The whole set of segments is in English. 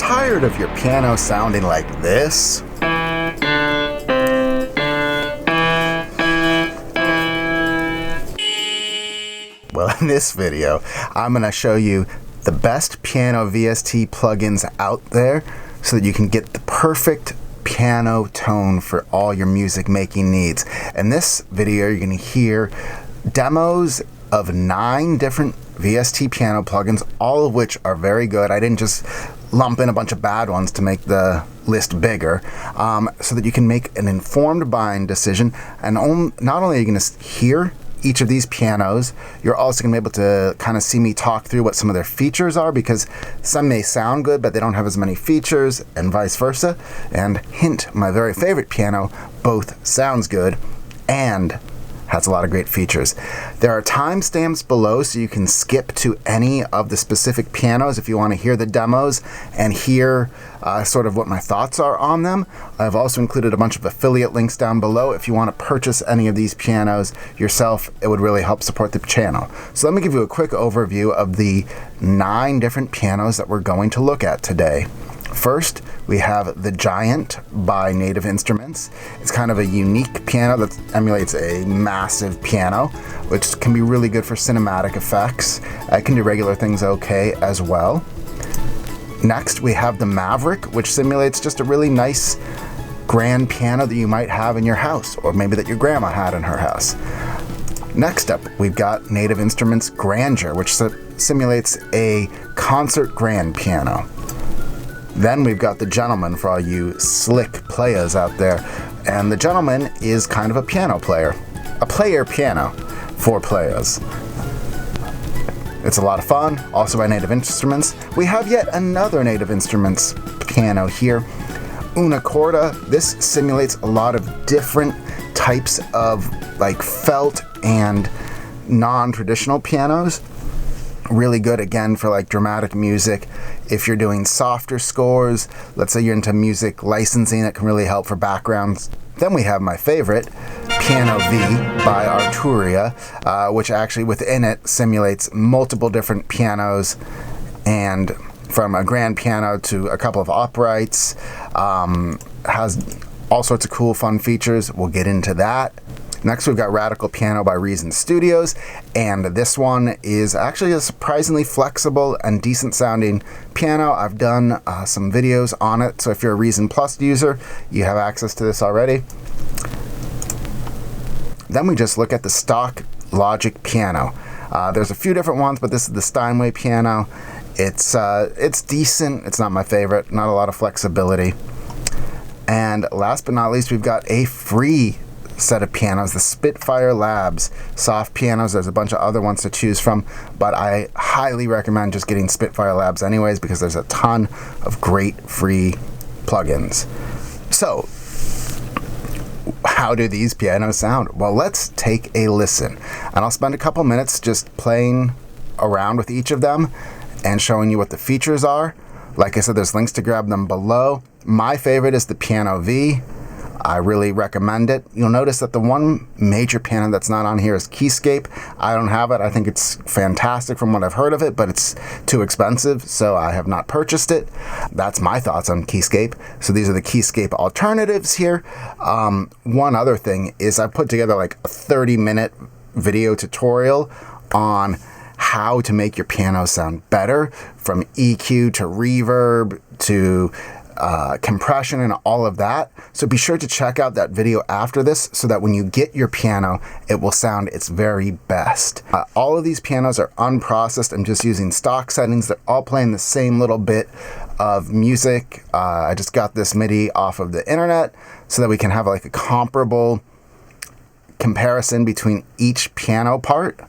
Tired of your piano sounding like this? Well, in this video, I'm going to show you the best piano VST plugins out there so that you can get the perfect piano tone for all your music making needs. In this video, you're going to hear demos of 9 different VST piano plugins, all of which are very good. I didn't just lump in a bunch of bad ones to make the list bigger, so that you can make an informed buying decision. And not only are you going to hear each of these pianos, you're also going to be able to kind of see me talk through what some of their features are, because some may sound good but they don't have as many features, and vice versa. And hint, my very favorite piano both sounds good and has a lot of great features. There are timestamps below so you can skip to any of the specific pianos if you want to hear the demos and hear sort of what my thoughts are on them. I've also included a bunch of affiliate links down below. If you want to purchase any of these pianos yourself, it would really help support the channel. So let me give you a quick overview of the 9 different pianos that we're going to look at today. First, we have the Giant by Native Instruments. It's kind of a unique piano that emulates a massive piano, which can be really good for cinematic effects. It can do regular things okay as well. Next, we have the Maverick, which simulates just a really nice grand piano that you might have in your house, or maybe that your grandma had in her house. Next up, we've got Native Instruments Grandeur, which simulates a concert grand piano. Then we've got the Gentleman for all you slick players out there. And the Gentleman is kind of a piano player. A player piano for players. It's a lot of fun, also by Native Instruments. We have yet another Native Instruments piano here. Corda. This simulates a lot of different types of like felt and non-traditional pianos. Really good again for like dramatic music. If you're doing softer scores, let's say you're into music licensing, that can really help for backgrounds. Then we have my favorite, Piano V by Arturia, which actually within it simulates multiple different pianos, and from a grand piano to a couple of uprights, has all sorts of cool fun features. We'll get into that. Next, we've got Radical Piano by Reason Studios, and this one is actually a surprisingly flexible and decent sounding piano. I've done some videos on it, so if you're a Reason Plus user, you have access to this already. Then we just look at the stock Logic piano. There's a few different ones, but this is the Steinway piano. It's decent. It's not my favorite. Not a lot of flexibility. And last but not least, we've got a free set of pianos, the Spitfire Labs soft pianos. There's a bunch of other ones to choose from, but I highly recommend just getting Spitfire Labs anyways, because there's a ton of great free plugins. So, how do these pianos sound? Well, let's take a listen, and I'll spend a couple minutes just playing around with each of them and showing you what the features are. Like I said, there's links to grab them below. My favorite is the Piano V. I really recommend it. You'll notice that the one major piano that's not on here is Keyscape. I don't have it. I think it's fantastic from what I've heard of it, but it's too expensive, so I have not purchased it. That's my thoughts on Keyscape. So these are the Keyscape Alternatives here. One other thing is I put together like a 30-minute video tutorial on how to make your piano sound better, from EQ to reverb to compression and all of that. So be sure to check out that video after this so that when you get your piano, it will sound its very best. All of these pianos are unprocessed. I'm just using stock settings. They're all playing the same little bit of music. I just got this MIDI off of the internet so that we can have like a comparable comparison between each piano part.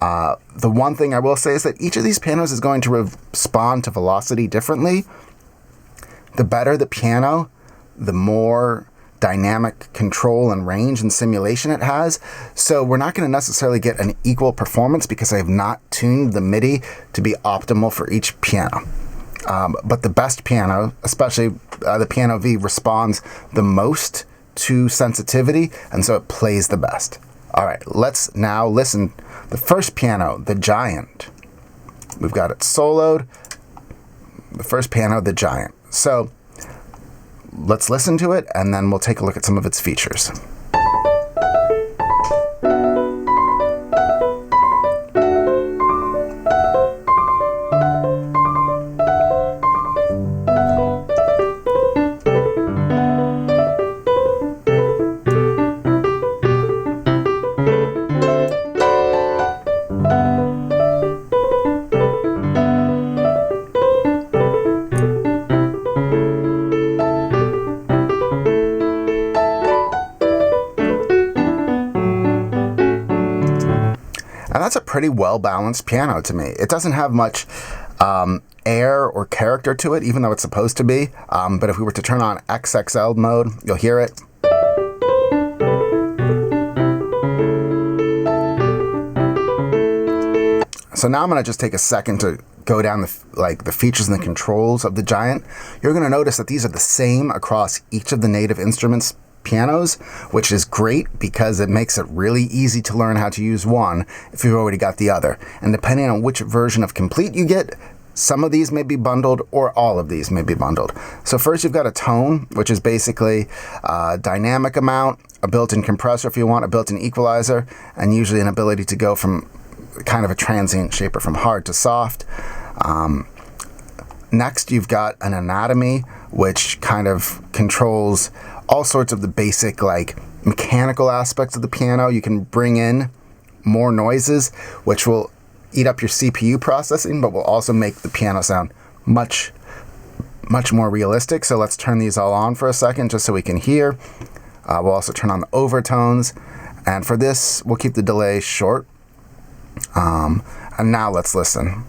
The one thing I will say is that each of these pianos is going to respond to velocity differently. The better the piano, the more dynamic control and range and simulation it has. So we're not going to necessarily get an equal performance because I have not tuned the MIDI to be optimal for each piano. But the best piano, especially the Piano V, responds the most to sensitivity, and so it plays the best. All right, let's now listen. The first piano, the Giant. We've got it soloed. the first piano, the Giant. So let's listen to it, and then we'll take a look at some of its features. And that's a pretty well-balanced piano to me. It doesn't have much air or character to it, even though it's supposed to be. But if we were to turn on XXL mode, you'll hear it. So now I'm going to just take a second to go down the features and the controls of the Giant. You're going to notice that these are the same across each of the native instruments pianos, which is great because it makes it really easy to learn how to use one if you've already got the other. And depending on which version of Complete you get, some of these may be bundled or all of these may be bundled. So first you've got a tone, which is basically a dynamic amount, a built-in compressor if you want, a built-in equalizer, and usually an ability to go from kind of a transient shaper from hard to soft. Next you've got an anatomy, which kind of controls all sorts of the basic like mechanical aspects of the piano. You can bring in more noises, which will eat up your CPU processing, but will also make the piano sound much more realistic. So let's turn these all on for a second just so we can hear. We'll also turn on the overtones, and for this we'll keep the delay short. And now let's listen.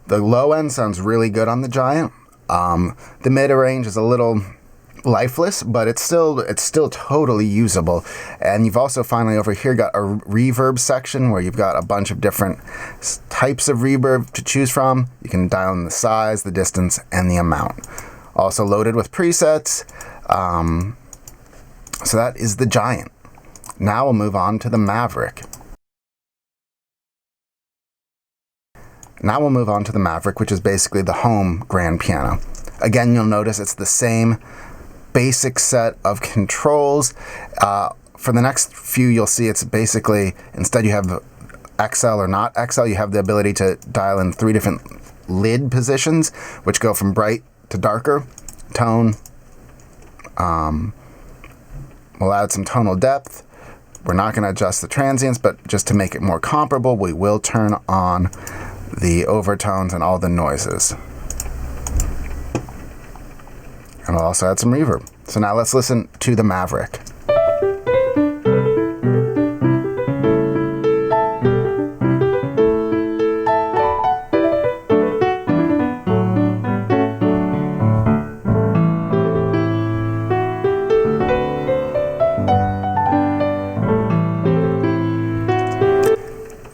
The low end sounds really good on the Giant. The mid range is a little lifeless, but it's still totally usable. And you've also finally over here got a reverb section where you've got a bunch of different types of reverb to choose from. You can dial in the size, the distance, and the amount. Also loaded with presets. So that is the Giant. Now we'll move on to the Maverick. Which is basically the home grand piano. Again, you'll notice it's the same basic set of controls. For the next few, you'll see it's basically, instead you have XL or not XL, you have the ability to dial in 3 different lid positions, which go from bright to darker tone. We'll add some tonal depth. We're not going to adjust the transients, but just to make it more comparable, we will turn on the overtones and all the noises. And we'll also add some reverb. So now let's listen to the Maverick.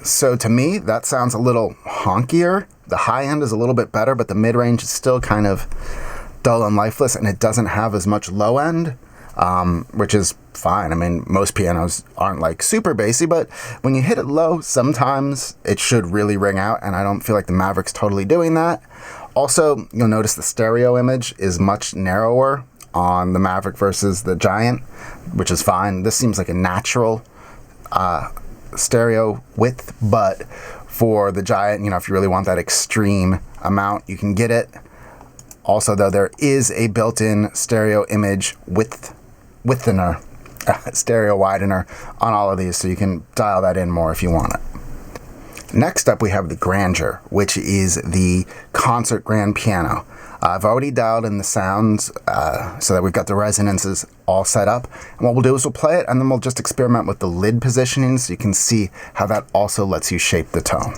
So to me, that sounds a little honkier. The high end is a little bit better, but the mid-range is still kind of dull and lifeless, and it doesn't have as much low end, which is fine. I mean, most pianos aren't like super bassy, but when you hit it low, sometimes it should really ring out, and I don't feel like the Maverick's totally doing that. Also, you'll notice the stereo image is much narrower on the Maverick versus the Giant, which is fine. This seems like a natural stereo width, but for the Giant, you know, if you really want that extreme amount, you can get it. Also, though, there is a built-in stereo image widener, stereo widener on all of these, so you can dial that in more if you want it. Next up, we have the Grandeur, which is the concert grand piano. I've already dialed in the sounds so that we've got the resonances all set up. And what we'll do is we'll play it, and then we'll just experiment with the lid positioning so you can see how that also lets you shape the tone.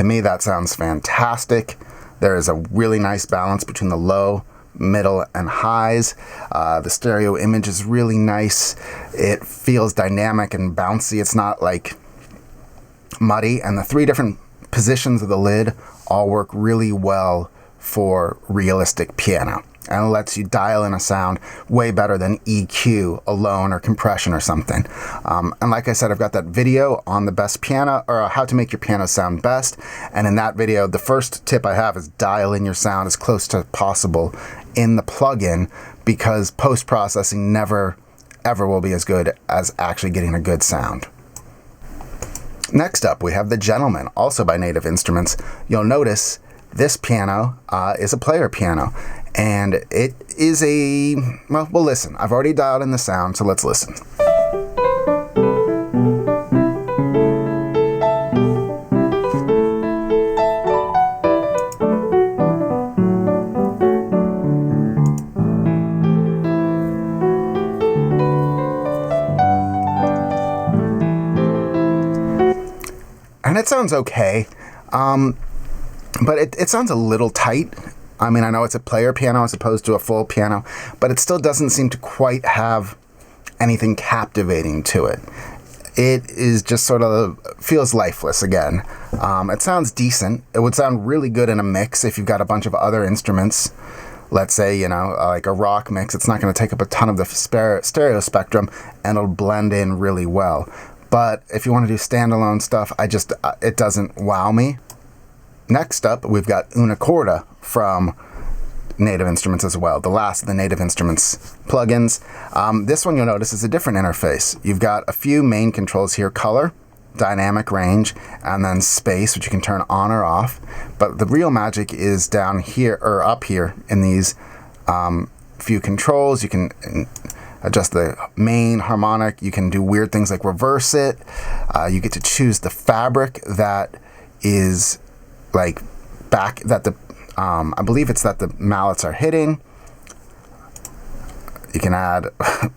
To me, that sounds fantastic. There is a really nice balance between the low, middle, and highs. The stereo image is really nice. It feels dynamic and bouncy. It's not like muddy, and the 3 different positions of the lid all work really well for realistic piano, and it lets you dial in a sound way better than EQ alone or compression or something. And like I said, I've got that video on the best piano, or how to make your piano sound best, and in that video the first tip I have is dial in your sound as close to possible in the plugin, because post-processing never ever will be as good as actually getting a good sound. Next up, we have the Gentleman, also by Native Instruments. You'll notice this piano is a player piano, and it is a, well, we'll listen. I've already dialed in the sound, so let's listen. And it sounds okay, but it sounds a little tight. I mean, I know it's a player piano as opposed to a full piano, but it still doesn't seem to quite have anything captivating to it. It is just sort of feels lifeless again. It sounds decent. It would sound really good in a mix if you've got a bunch of other instruments. Let's say, you know, like a rock mix. It's not going to take up a ton of the stereo spectrum, and it'll blend in really well. But if you want to do standalone stuff, it doesn't wow me. Next up, we've got Una Corda from Native Instruments as well, the last of the Native Instruments plugins. This one, you'll notice, is a different interface. You've got a few main controls here: color, dynamic range, and then space, which you can turn on or off. But the real magic is down here, or up here, in these few controls. You can adjust the main harmonic. You can do weird things like reverse it. You get to choose the fabric that is like back, that the I believe it's that the mallets are hitting. You can add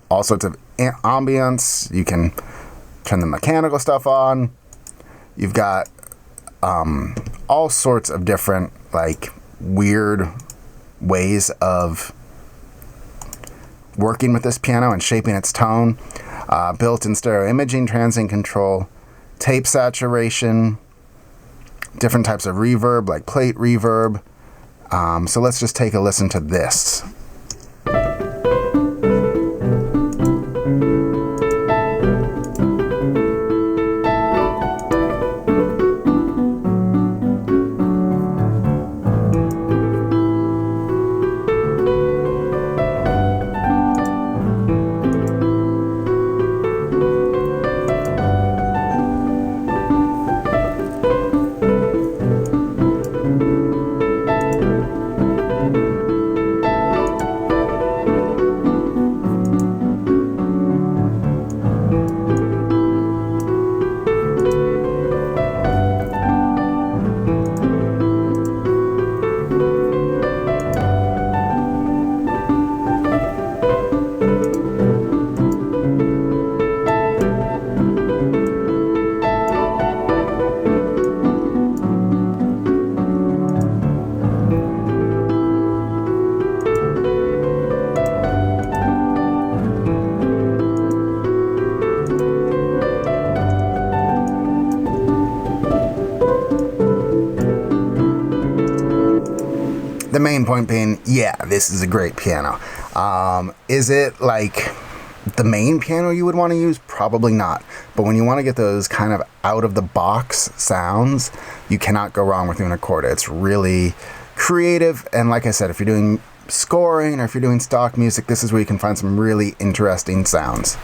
all sorts of ambience. You can turn the mechanical stuff on. You've got all sorts of different like weird ways of working with this piano and shaping its tone. Built-in stereo imaging, transient control, tape saturation, different types of reverb like plate reverb. So let's just take a listen to this. The main point being, yeah, this is a great piano. Is it like the main piano you would want to use? Probably not. But when you want to get those kind of out-of-the-box sounds, you cannot go wrong with Una Corda. It's really creative, and like I said, if you're doing scoring or if you're doing stock music, this is where you can find some really interesting sounds.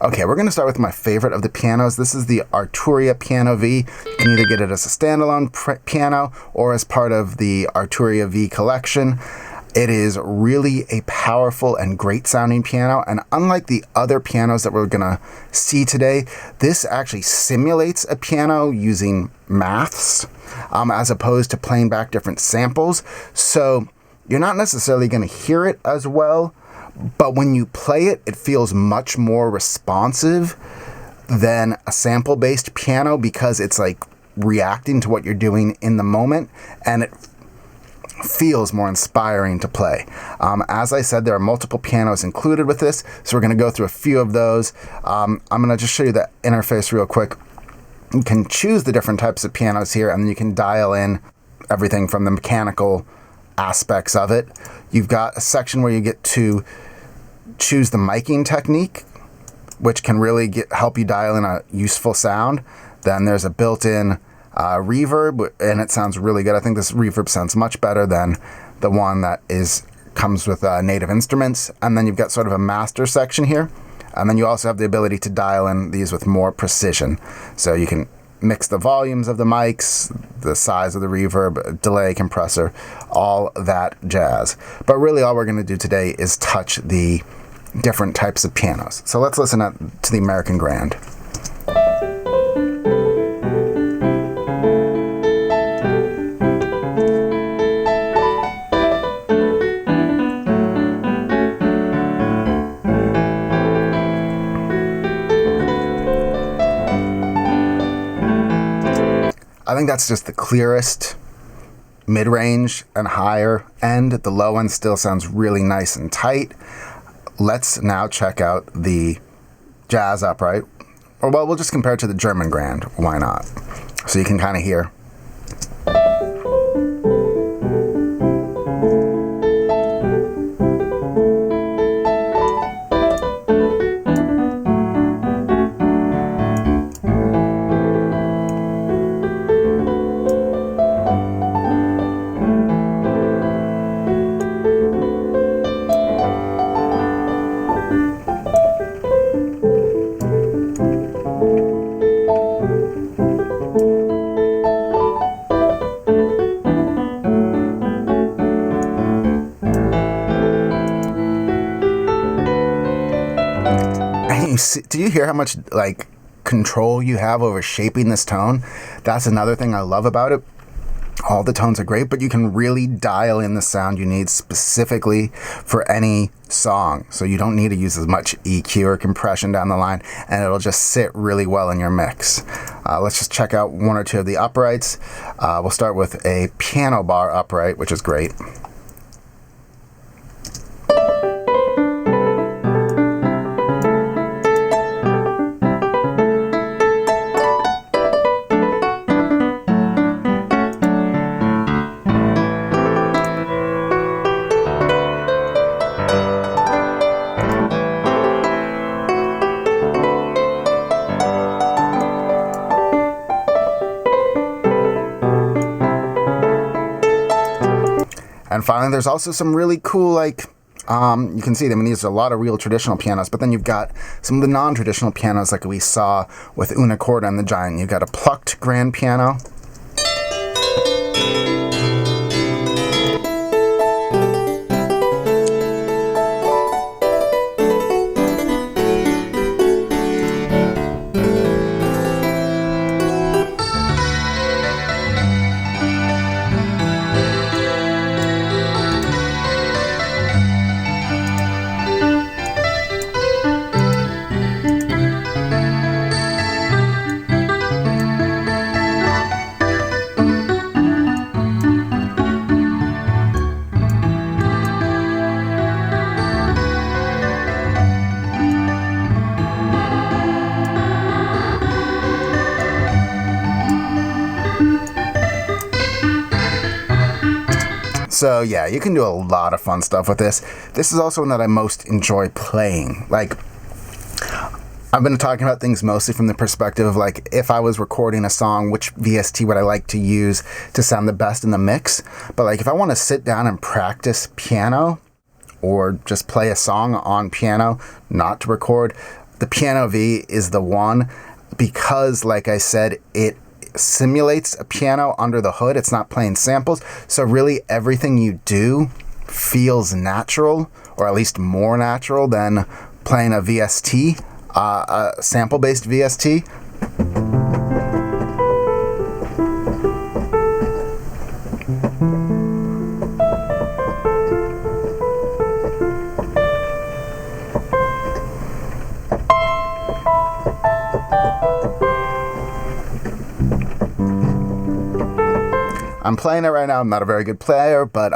Okay, we're going to start with my favorite of the pianos. This is the Arturia Piano V. You can either get it as a standalone piano or as part of the Arturia V collection. It is really a powerful and great sounding piano, and unlike the other pianos that we're going to see today, this actually simulates a piano using maths as opposed to playing back different samples. So you're not necessarily going to hear it as well, but when you play it, it feels much more responsive than a sample-based piano, because it's like reacting to what you're doing in the moment, and it feels more inspiring to play. As I said, there are multiple pianos included with this, so we're going to go through a few of those. I'm going to just show you the interface real quick. You can choose the different types of pianos here, and then you can dial in everything from the mechanical aspects of it. You've got a section where you get to choose the miking technique, which can really help you dial in a useful sound. Then there's a built-in reverb, and it sounds really good. I think this reverb sounds much better than the one that comes with Native Instruments. And then you've got sort of a master section here, and then you also have the ability to dial in these with more precision. So you can mix the volumes of the mics, the size of the reverb, delay, compressor, all that jazz. But really all we're going to do today is touch the different types of pianos. So let's listen to the American Grand. I think that's just the clearest mid-range and higher end. The low end still sounds really nice and tight. Let's now check out the jazz upright. Or, well, we'll just compare it to the German Grand. Why not? So you can kind of hear. Do you hear how much control you have over shaping this tone? That's another thing I love about it. All the tones are great, but you can really dial in the sound you need specifically for any song. So you don't need to use as much EQ or compression down the line, and it'll just sit really well in your mix. Let's just check out one or two of the uprights. We'll start with a piano bar upright, which is great. And finally, there's also some really cool, you can see them, and these are a lot of real traditional pianos, but then you've got some of the non-traditional pianos like we saw with Corda and the Giant. You've got a plucked grand piano. So yeah, you can do a lot of fun stuff with this. This is also one that I most enjoy playing. I've been talking about things mostly from the perspective of if I was recording a song, which VST would I like to use to sound the best in the mix? But if I want to sit down and practice piano or just play a song on piano, not to record, the Piano V is the one, because like I said, it simulates a piano under the hood. It's not playing samples, so really everything you do feels natural, or at least more natural than playing a VST, a sample-based VST. I'm playing it right now. I'm not a very good player, but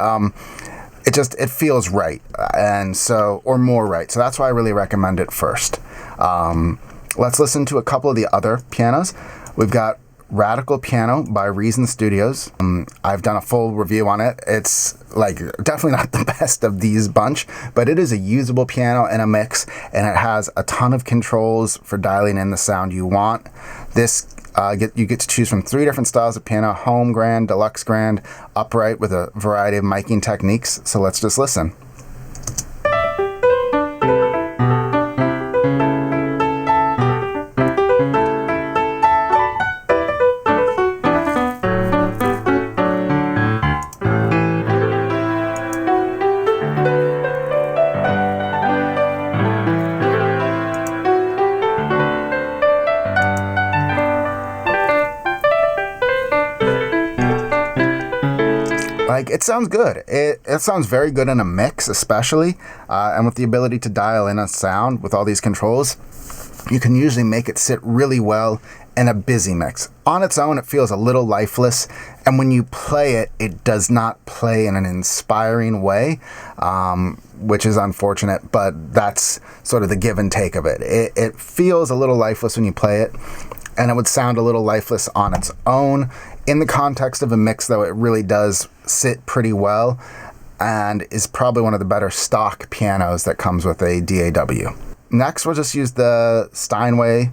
it feels right, and so, or more right. So that's why I really recommend it first. Let's listen to a couple of the other pianos. We've got Radical Piano by Reason Studios. I've done a full review on it. It's like definitely not the best of these bunch, but it is a usable piano in a mix, and it has a ton of controls for dialing in the sound you want. This you get to choose from 3 different styles of piano: home grand, deluxe grand, upright, with a variety of miking techniques. So let's just listen. Like, it sounds good. It sounds very good in a mix, especially, and with the ability to dial in a sound with all these controls, you can usually make it sit really well in a busy mix. On its own, it feels a little lifeless, and when you play it, it does not play in an inspiring way, which is unfortunate, but that's sort of the give and take of it. It feels a little lifeless when you play it, and it would sound a little lifeless on its own. In the context of a mix, though, it really does sit pretty well and is probably one of the better stock pianos that comes with a DAW. Next, we'll just use the Steinway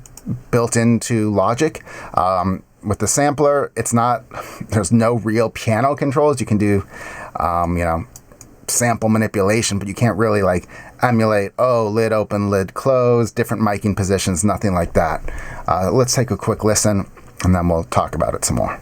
built into Logic. With the sampler, there's no real piano controls. You can do, sample manipulation, but you can't really like emulate, lid open, lid close, different miking positions, nothing like that. Let's take a quick listen, and then we'll talk about it some more.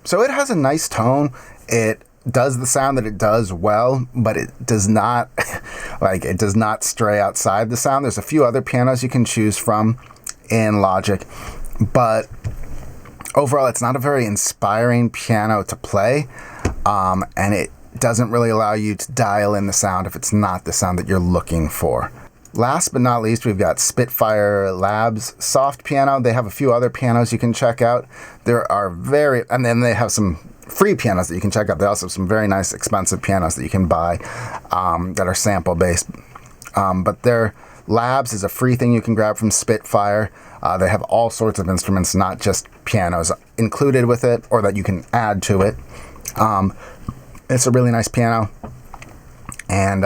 So it has a nice tone. It does the sound that it does well, but it does not it does not stray outside the sound. There's a few other pianos you can choose from in Logic, but overall it's not a very inspiring piano to play, and it doesn't really allow you to dial in the sound if it's not the sound that you're looking for. Last but not least, we've got Spitfire Labs soft piano. They have a few other pianos you can check out. And then they have some free pianos that you can check out. They also have some very nice expensive pianos that you can buy that are sample based. But their Labs is a free thing you can grab from Spitfire. They have all sorts of instruments, not just pianos, included with it or that you can add to it. It's a really nice piano, and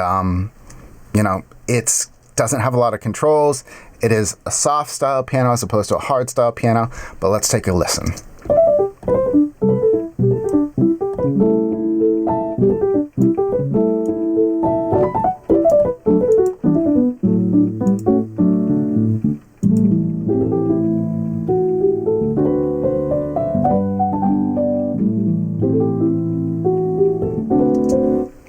it doesn't have a lot of controls. It is a soft style piano as opposed to a hard style piano, but let's take a listen.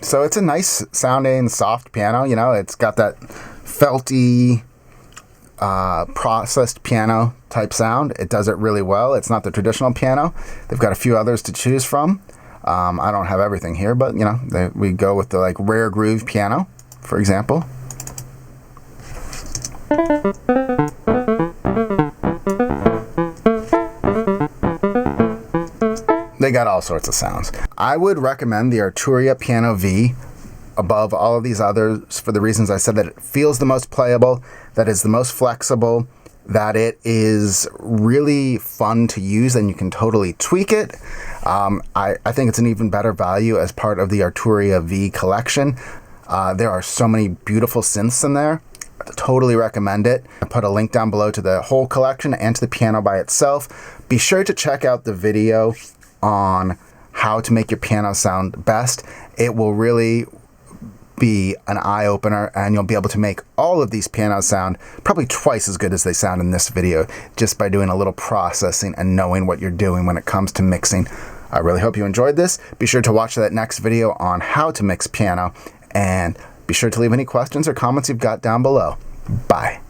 So it's a nice sounding soft piano. It's got that felty, processed piano type sound. It does it really well. It's not the traditional piano. They've got a few others to choose from. I don't have everything here, but we go with the rare groove piano, for example. They got all sorts of sounds. I would recommend the Arturia Piano V above all of these others for the reasons I said, that it feels the most playable, that it's the most flexible, that it is really fun to use and you can totally tweak it. I think it's an even better value as part of the Arturia V collection. There are so many beautiful synths in there. I totally recommend it. I put a link down below to the whole collection and to the piano by itself. Be sure to check out the video on how to make your piano sound best. It will really be an eye-opener, and you'll be able to make all of these pianos sound probably twice as good as they sound in this video, just by doing a little processing and knowing what you're doing when it comes to mixing. I really hope you enjoyed this. Be sure to watch that next video on how to mix piano, and be sure to leave any questions or comments you've got down below. Bye.